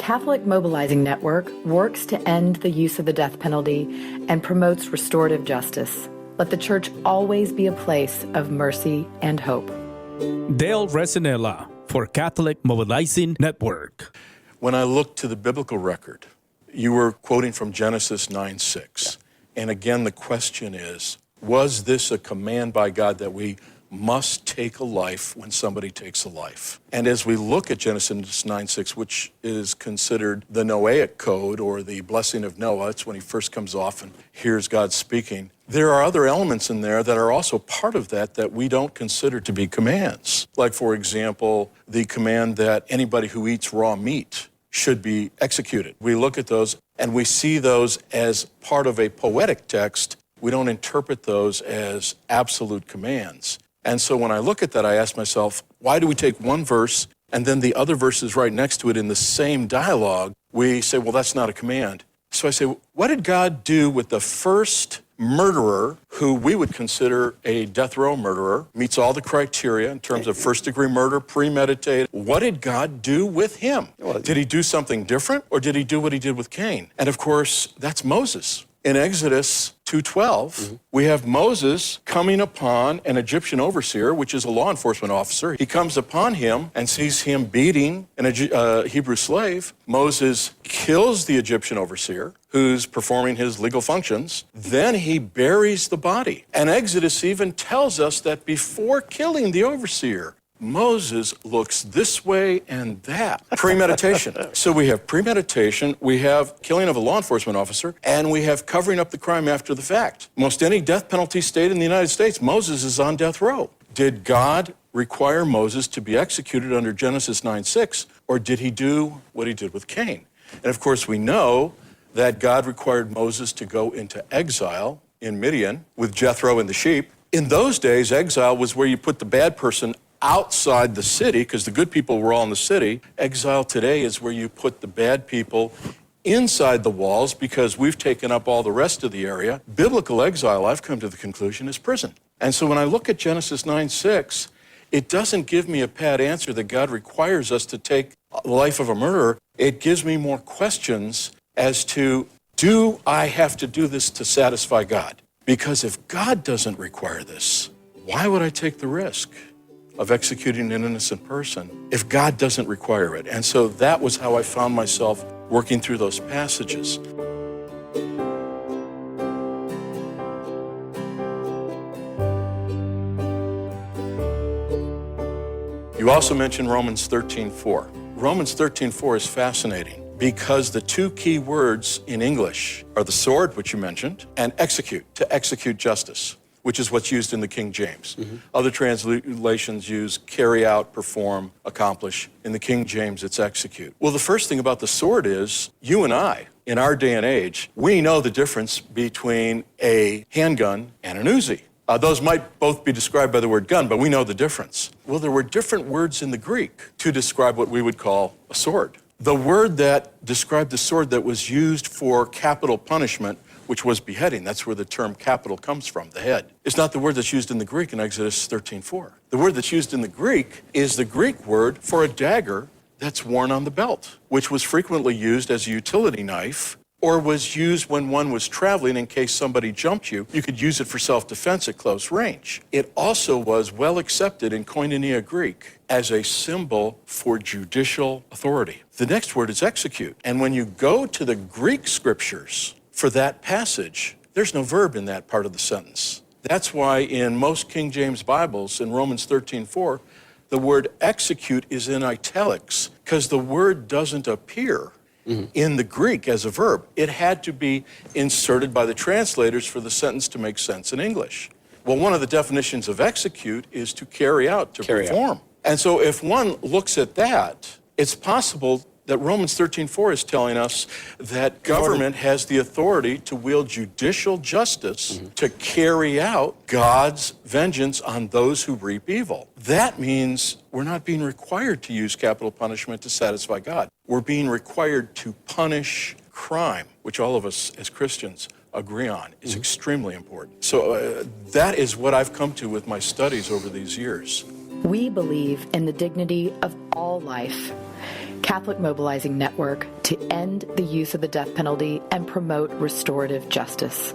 Catholic Mobilizing Network works to end the use of the death penalty and promotes restorative justice. Let the Church always be a place of mercy and hope. Dale Recinella for Catholic Mobilizing Network. When I look to the biblical record, you were quoting from Genesis 9:6. And again, the question is, was this a command by God that we must take a life when somebody takes a life? And as we look at Genesis 9:6, which is considered the Noahic code or the blessing of Noah, it's when he first comes off and hears God speaking, there are other elements in there that are also part of that we don't consider to be commands. Like, for example, the command that anybody who eats raw meat should be executed. We look at those and we see those as part of a poetic text. We don't interpret those as absolute commands. And so when I look at that, I ask myself, why do we take one verse and then the other verses right next to it in the same dialogue? We say, well, that's not a command. So I say, what did God do with the first murderer who we would consider a death row murderer, meets all the criteria in terms of first-degree murder, premeditated? What did God do with him? Did he do something different, or did he do what he did with Cain? And of course, that's Moses. In Exodus 2:12, we have Moses coming upon an Egyptian overseer, which is a law enforcement officer. He comes upon him and sees him beating a Hebrew slave. Moses kills the Egyptian overseer, who's performing his legal functions. Then he buries the body. And Exodus even tells us that before killing the overseer, Moses looks this way and that. Premeditation. So we have premeditation, we have killing of a law enforcement officer, and we have covering up the crime after the fact. Most any death penalty state in the United States, Moses is on death row. Did God require Moses to be executed under Genesis 9:6, or did he do what he did with Cain? And of course, we know that God required Moses to go into exile in Midian with Jethro and the sheep. In those days, exile was where you put the bad person outside the city, because the good people were all in the city. Exile today is where you put the bad people inside the walls because we've taken up all the rest of the area. Biblical exile, I've come to the conclusion, is prison. And so when I look at Genesis 9:6, it doesn't give me a pat answer that God requires us to take the life of a murderer. It gives me more questions as to, do I have to do this to satisfy God? Because if God doesn't require this, why would I take the risk of executing an innocent person if God doesn't require it? And so that was how I found myself working through those passages. You also mentioned Romans 13:4. Romans 13:4 is fascinating because the two key words in English are the sword, which you mentioned, and execute, to execute justice, which is what's used in the King James. Other translations use carry out, perform, accomplish. In the King James, it's execute. Well, the first thing about the sword is, you and I, in our day and age, we know the difference between a handgun and an Uzi. Those might both be described by the word gun, but we know the difference. Well, there were different words in the Greek to describe what we would call a sword. The word that described the sword that was used for capital punishment, which was beheading, that's where the term capital comes from, the head, is not the word that's used in the Greek in Exodus 13:4. The word that's used in the Greek is the Greek word for a dagger that's worn on the belt, which was frequently used as a utility knife, or was used when one was traveling in case somebody jumped you. You could use it for self-defense at close range. It also was well accepted in Koinonia Greek as a symbol for judicial authority. The next word is execute. And when you go to the Greek scriptures for that passage, there's no verb in that part of the sentence. That's why in most King James Bibles, in Romans 13:4, the word execute is in italics, because the word doesn't appear in the Greek as a verb. It had to be inserted by the translators for the sentence to make sense in English. Well, one of the definitions of execute is to carry out, to perform. And so if one looks at that, it's possible that Romans 13:4 is telling us that government has the authority to wield judicial justice to carry out God's vengeance on those who reap evil. That means we're not being required to use capital punishment to satisfy God. We're being required to punish crime, which all of us as Christians agree on is extremely important. So that is what I've come to with my studies over these years. We believe in the dignity of all life. Catholic Mobilizing Network to end the use of the death penalty and promote restorative justice.